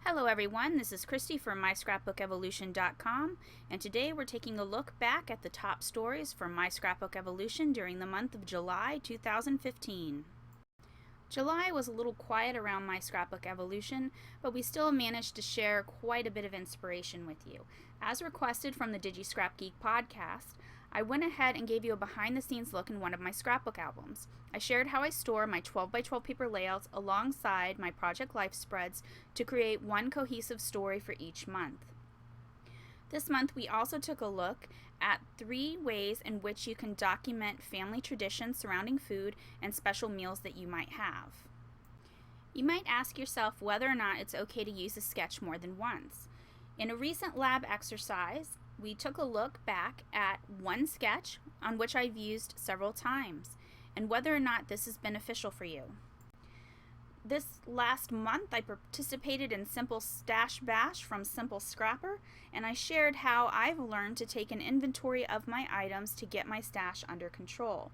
Hello everyone, this is Christy from MyScrapbookEvolution.com, and today we're taking a look back at the top stories from My Scrapbook Evolution during the month of July 2015. July was a little quiet around My Scrapbook Evolution, but we still managed to share quite a bit of inspiration with you. As requested from the Digi Scrapcast, I went ahead and gave you a behind-the-scenes look in one of my scrapbook albums. I shared how I store my 12x12 paper layouts alongside my project life spreads to create one cohesive story for each month. This month we also took a look at 3 ways in which you can document family traditions surrounding food and special meals that you might have. You might ask yourself whether or not it's okay to use a sketch more than once. In a recent lab exercise, we took a look back at one sketch on which I've used several times and whether or not this is beneficial for you. This last month I participated in Simple Stash Bash from Simple Scrapper, and I shared how I've learned to take an inventory of my items to get my stash under control.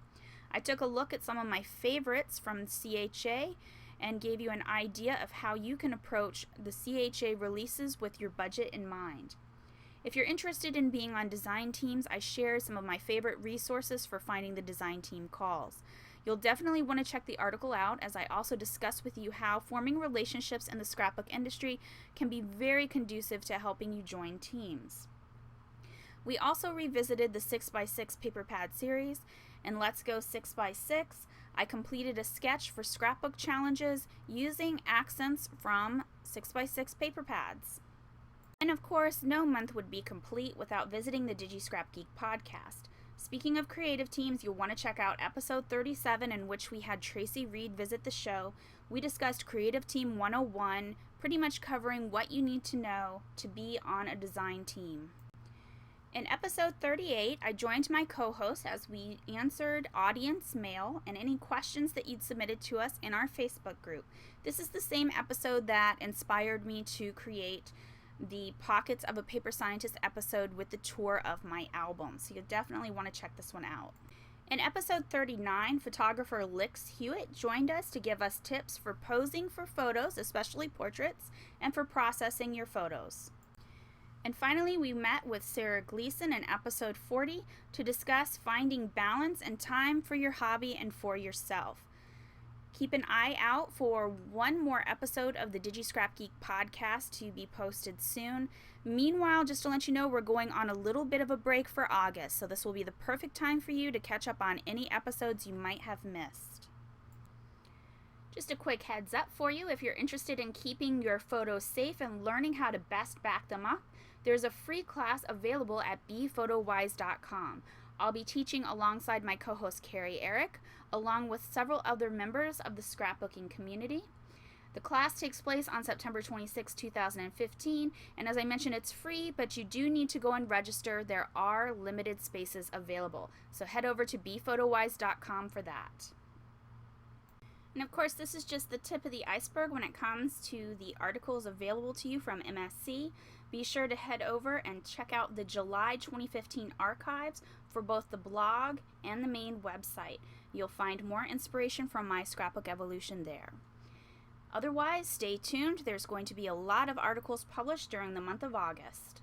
I took a look at some of my favorites from CHA and gave you an idea of how you can approach the CHA releases with your budget in mind. If you're interested in being on design teams, I share some of my favorite resources for finding the design team calls. You'll definitely want to check the article out, as I also discuss with you how forming relationships in the scrapbook industry can be very conducive to helping you join teams. We also revisited the 6x6 paper pad series, and Let's Go 6x6. I completed a sketch for scrapbook challenges using accents from 6x6 paper pads. And of course, no month would be complete without visiting the Digi Scrap Geek podcast. Speaking of creative teams, you'll want to check out episode 37, in which we had Tracy Reed visit the show. We discussed Creative Team 101, pretty much covering what you need to know to be on a design team. In episode 38, I joined my co-host as we answered audience mail and any questions that you'd submitted to us in our Facebook group. This is the same episode that inspired me to create the Pockets of a Paper Scientist episode with the tour of my album, so you'll definitely want to check this one out. In episode 39, photographer Lix Hewitt joined us to give us tips for posing for photos, especially portraits, and for processing your photos. And finally, we met with Sarah Gleason in episode 40 to discuss finding balance and time for your hobby and for yourself. Keep an eye out for one more episode of the Digi Scrap Geek podcast to be posted soon. Meanwhile, just to let you know, we're going on a little bit of a break for August, so this will be the perfect time for you to catch up on any episodes you might have missed. Just a quick heads up for you, if you're interested in keeping your photos safe and learning how to best back them up, there's a free class available at bephotowise.com. I'll be teaching alongside my co-host Carrie Eric, along with several other members of the scrapbooking community. The class takes place on September 26, 2015, and as I mentioned, it's free, but you do need to go and register. There are limited spaces available, so head over to bephotowise.com for that. And of course, this is just the tip of the iceberg when it comes to the articles available to you from MSC. Be sure to head over and check out the July 2015 archives for both the blog and the main website. You'll find more inspiration from My Scrapbook Evolution there. Otherwise, stay tuned. There's going to be a lot of articles published during the month of August.